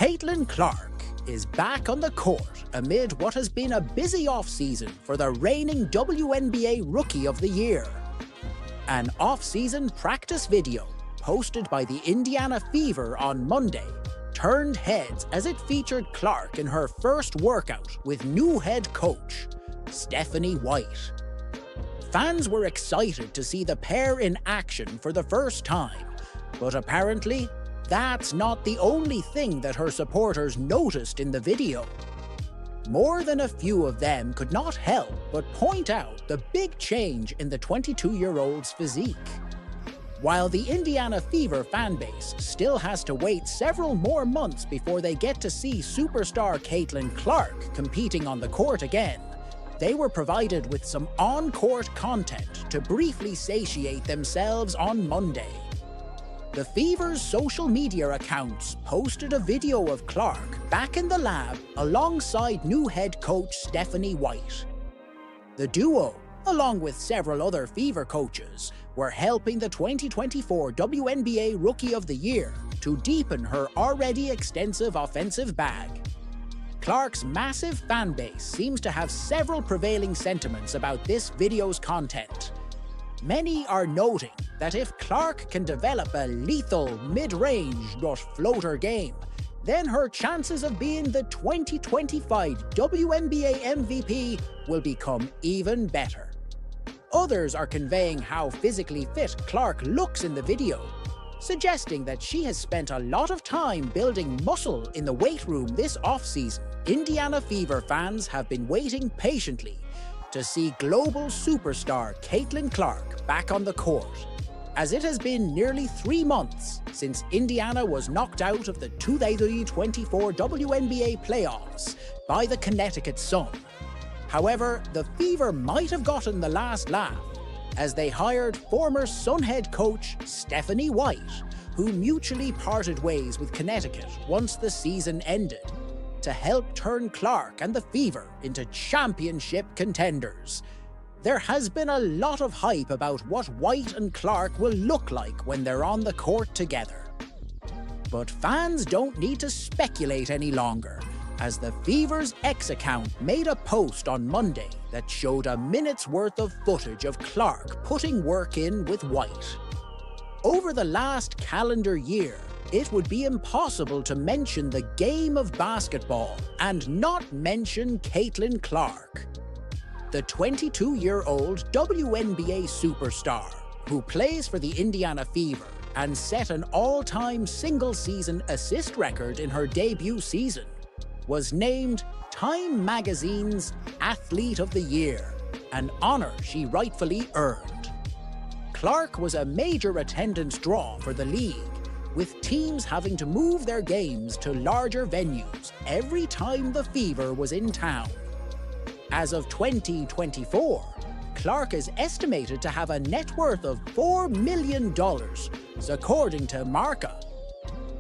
Caitlyn Clark is back on the court amid what has been a busy off-season for the reigning WNBA Rookie of the Year. An off-season practice video posted by the Indiana Fever on Monday turned heads as it featured Clark in her first workout with new head coach, Stephanie White. Fans were excited to see the pair in action for the first time, but apparently, that's not the only thing that her supporters noticed in the video. More than a few of them could not help but point out the big change in the 22-year-old's physique. While the Indiana Fever fanbase still has to wait several more months before they get to see superstar Caitlyn Clark competing on the court again, they were provided with some on-court content to briefly satiate themselves on Monday. The Fever's social media accounts posted a video of Clark back in the lab alongside new head coach Stephanie White. The duo, along with several other Fever coaches, were helping the 2024 WNBA Rookie of the Year to deepen her already extensive offensive bag. Clark's massive fanbase seems to have several prevailing sentiments about this video's content. Many are noting that if Clark can develop a lethal mid-range but floater game, then her chances of being the 2025 WNBA MVP will become even better. Others are conveying how physically fit Clark looks in the video, suggesting that she has spent a lot of time building muscle in the weight room this offseason. Indiana Fever fans have been waiting patiently to see global superstar Caitlyn Clark back on the court, as it has been nearly 3 months since Indiana was knocked out of the 2024 WNBA playoffs by the Connecticut Sun. However, the Fever might have gotten the last laugh, as they hired former Sun head coach Stephanie White, who mutually parted ways with Connecticut once the season ended, to help turn Clark and the Fever into championship contenders. There has been a lot of hype about what White and Clark will look like when they're on the court together. But fans don't need to speculate any longer, as the Fever's X account made a post on Monday that showed a minute's worth of footage of Clark putting work in with White. Over the last calendar year, it would be impossible to mention the game of basketball and not mention Caitlyn Clark. The 22-year-old WNBA superstar, who plays for the Indiana Fever and set an all-time single-season assist record in her debut season, was named Time Magazine's Athlete of the Year, an honor she rightfully earned. Clark was a major attendance draw for the league, with teams having to move their games to larger venues every time the Fever was in town. As of 2024, Clark is estimated to have a net worth of $4 million, according to Marca.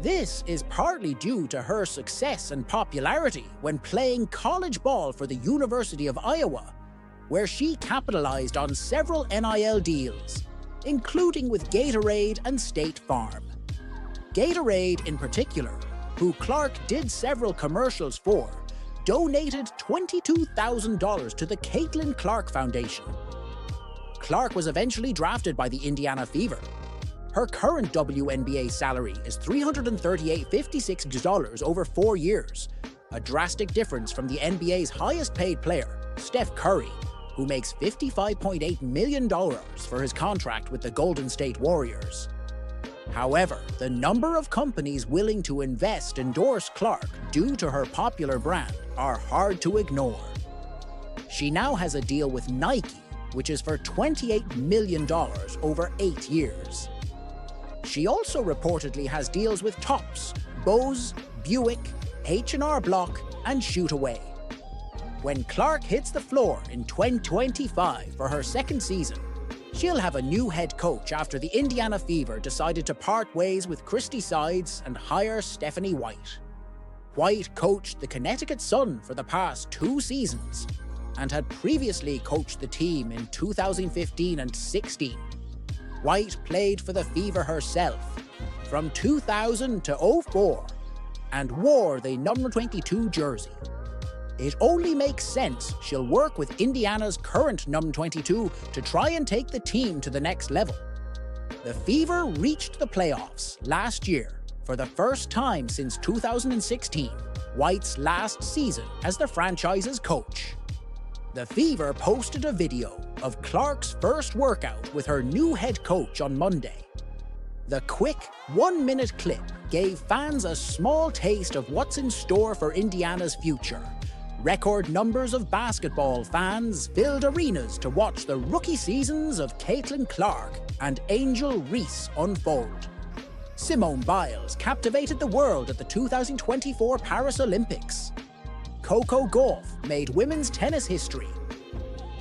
This is partly due to her success and popularity when playing college ball for the University of Iowa, where she capitalized on several NIL deals, including with Gatorade and State Farm. Gatorade, in particular, who Clark did several commercials for, donated $22,000 to the Caitlyn Clark Foundation. Clark was eventually drafted by the Indiana Fever. Her current WNBA salary is $338.56 over 4 years, a drastic difference from the NBA's highest-paid player, Steph Curry, who makes $55.8 million for his contract with the Golden State Warriors. However, the number of companies willing to endorse Clark due to her popular brand are hard to ignore. She now has a deal with Nike, which is for $28 million over 8 years. She also reportedly has deals with Topps, Bose, Buick, H&R Block, and Shoot Away. When Clark hits the floor in 2025 for her second season, she'll have a new head coach after the Indiana Fever decided to part ways with Christy Sides and hire Stephanie White. White coached the Connecticut Sun for the past 2 seasons and had previously coached the team in 2015 and 16. White played for the Fever herself from 2000 to 04 and wore the number 22 jersey. It only makes sense she'll work with Indiana's current number 22 to try and take the team to the next level. The Fever reached the playoffs last year for the first time since 2016, White's last season as the franchise's coach. The Fever posted a video of Clark's first workout with her new head coach on Monday. The quick, 1-minute clip gave fans a small taste of what's in store for Indiana's future. Record numbers of basketball fans filled arenas to watch the rookie seasons of Caitlyn Clark and Angel Reese unfold. Simone Biles captivated the world at the 2024 Paris Olympics. Coco Gauff made women's tennis history.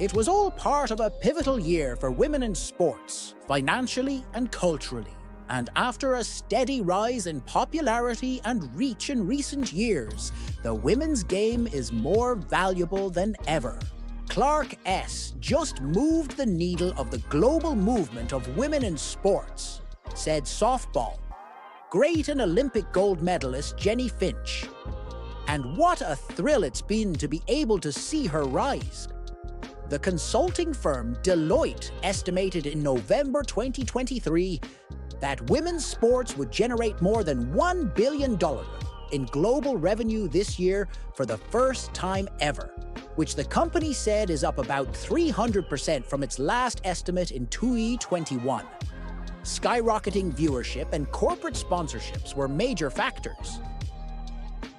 It was all part of a pivotal year for women in sports, financially and culturally. And after a steady rise in popularity and reach in recent years, the women's game is more valuable than ever. Clark S. just moved the needle of the global movement of women in sports, said softball great and Olympic gold medalist Jenny Finch. And what a thrill it's been to be able to see her rise. The consulting firm Deloitte estimated in November 2023 that women's sports would generate more than $1 billion in global revenue this year for the first time ever, which the company said is up about 300% from its last estimate in 2021. Skyrocketing viewership and corporate sponsorships were major factors.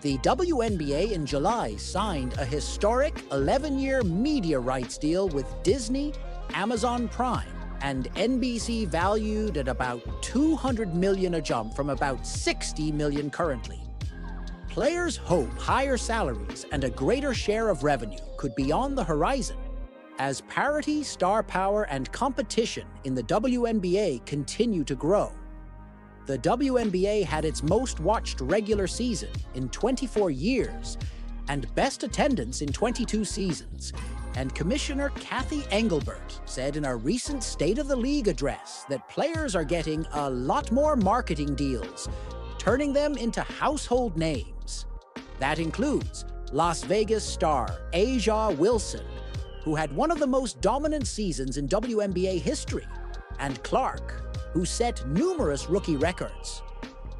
The WNBA in July signed a historic 11-year media rights deal with Disney, Amazon Prime, and NBC, valued at about $200 million, a jump from about $60 million currently. Players hope higher salaries and a greater share of revenue could be on the horizon as parity, star power, and competition in the WNBA continue to grow. The WNBA had its most watched regular season in 24 years and best attendance in 22 seasons. And Commissioner Kathy Engelbert said in a recent State of the League address that players are getting a lot more marketing deals, turning them into household names. That includes Las Vegas star A'ja Wilson, who had one of the most dominant seasons in WNBA history, and Clark, who set numerous rookie records.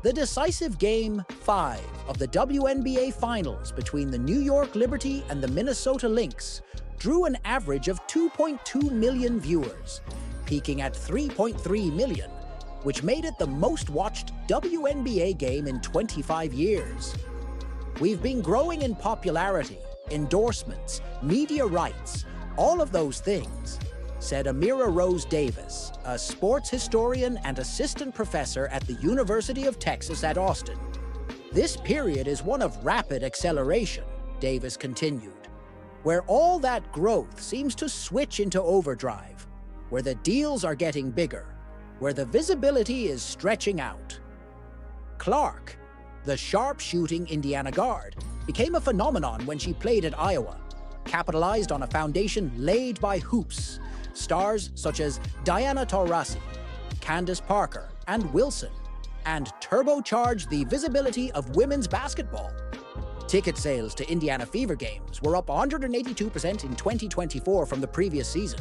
The decisive Game 5 of the WNBA Finals between the New York Liberty and the Minnesota Lynx drew an average of 2.2 million viewers, peaking at 3.3 million, which made it the most watched WNBA game in 25 years. We've been growing in popularity, endorsements, media rights, all of those things, said Amira Rose Davis, a sports historian and assistant professor at the University of Texas at Austin. This period is one of rapid acceleration, Davis continued, where all that growth seems to switch into overdrive, where the deals are getting bigger, where the visibility is stretching out. Clark, the sharp-shooting Indiana guard, became a phenomenon when she played at Iowa, capitalized on a foundation laid by hoops, stars such as Diana Taurasi, Candace Parker, and Wilson, and turbocharged the visibility of women's basketball. Ticket sales to Indiana Fever games were up 182% in 2024 from the previous season.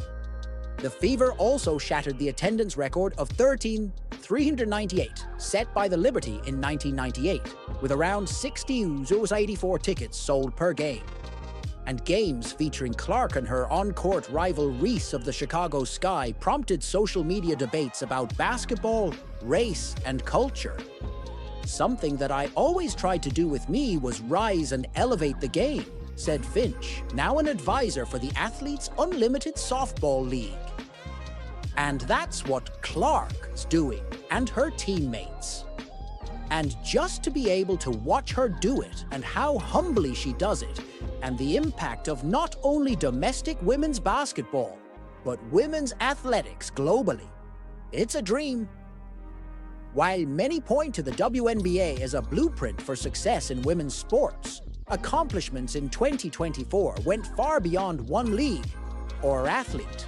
The Fever also shattered the attendance record of 13,398 set by the Liberty in 1998, with around 60,084 tickets sold per game. And games featuring Clark and her on-court rival Reese of the Chicago Sky prompted social media debates about basketball, race, and culture. Something that I always tried to do with me was rise and elevate the game, said Finch, now an advisor for the Athletes Unlimited Softball League. And that's what Clark's doing, and her teammates. And just to be able to watch her do it and how humbly she does it, and the impact of not only domestic women's basketball, but women's athletics globally. It's a dream. While many point to the WNBA as a blueprint for success in women's sports, accomplishments in 2024 went far beyond one league or athlete.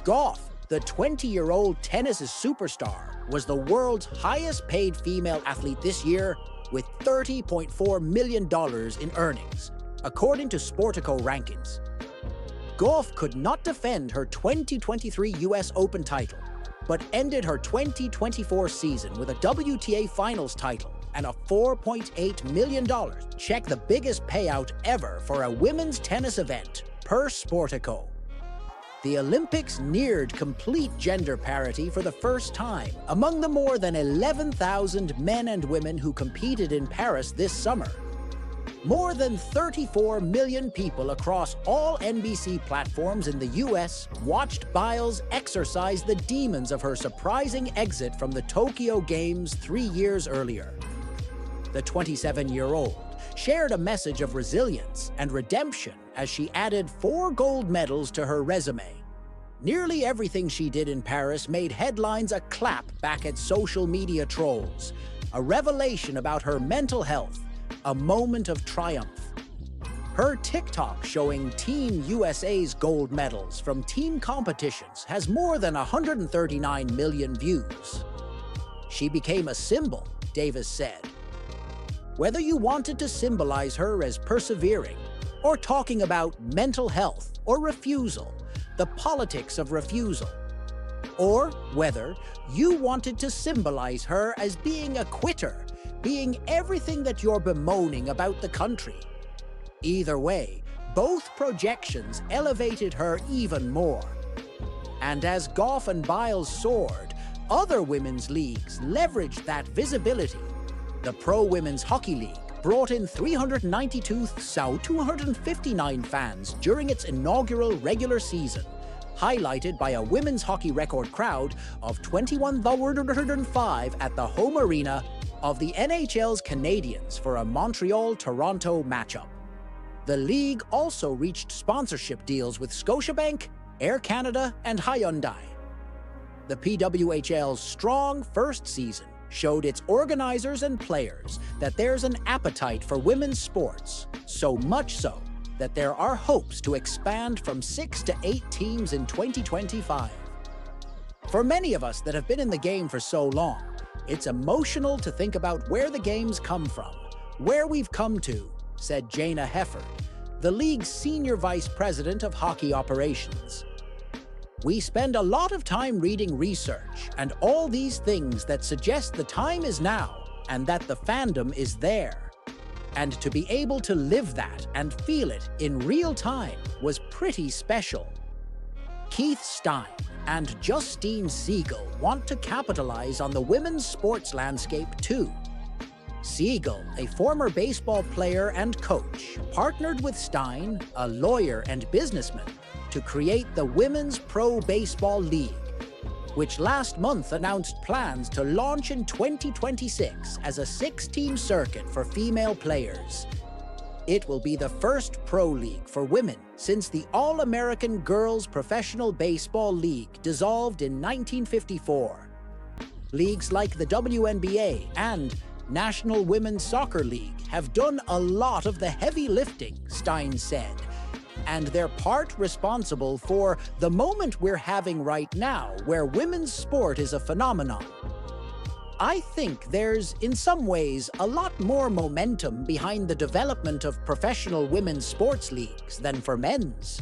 Gauff, the 20-year-old tennis superstar, was the world's highest-paid female athlete this year with $30.4 million in earnings, according to Sportico rankings. Gauff could not defend her 2023 US Open title, but ended her 2024 season with a WTA Finals title and a $4.8 million check, the biggest payout ever for a women's tennis event, per Sportico. The Olympics neared complete gender parity for the first time among the more than 11,000 men and women who competed in Paris this summer. More than 34 million people across all NBC platforms in the US watched Biles exorcise the demons of her surprising exit from the Tokyo Games 3 years earlier. The 27-year-old shared a message of resilience and redemption as she added 4 gold medals to her resume. Nearly everything she did in Paris made headlines a clap back at social media trolls, a revelation about her mental health, a moment of triumph. Her TikTok showing Team USA's gold medals from team competitions has more than 139 million views. She became a symbol, Davis said. Whether you wanted to symbolize her as persevering, or talking about mental health or refusal, the politics of refusal, or whether you wanted to symbolize her as being a quitter, being everything that you're bemoaning about the country. Either way, both projections elevated her even more. And as Gauff and Biles soared, other women's leagues leveraged that visibility. The Pro Women's Hockey League brought in 392,259 fans during its inaugural regular season, highlighted by a women's hockey record crowd of 21,105 at the home arena of the NHL's Canadiens for a Montreal-Toronto matchup. The league also reached sponsorship deals with Scotiabank, Air Canada, and Hyundai. The PWHL's strong first season showed its organizers and players that there's an appetite for women's sports, so much so that there are hopes to expand from 6 to 8 teams in 2025. For many of us that have been in the game for so long, it's emotional to think about where the game's come from, where we've come to, said Jana Hefford, the league's senior vice president of hockey operations. We spend a lot of time reading research and all these things that suggest the time is now and that the fandom is there. And to be able to live that and feel it in real time was pretty special. Keith Stein and Justine Siegel want to capitalize on the women's sports landscape too. Siegel, a former baseball player and coach, partnered with Stein, a lawyer and businessman, to create the Women's Pro Baseball League, which last month announced plans to launch in 2026 as a 6-team circuit for female players. It will be the first pro league for women since the All-American Girls Professional Baseball League dissolved in 1954. Leagues like the WNBA and National Women's Soccer League have done a lot of the heavy lifting, Stein said, and they're part responsible for the moment we're having right now, where women's sport is a phenomenon. I think there's, in some ways, a lot more momentum behind the development of professional women's sports leagues than for men's.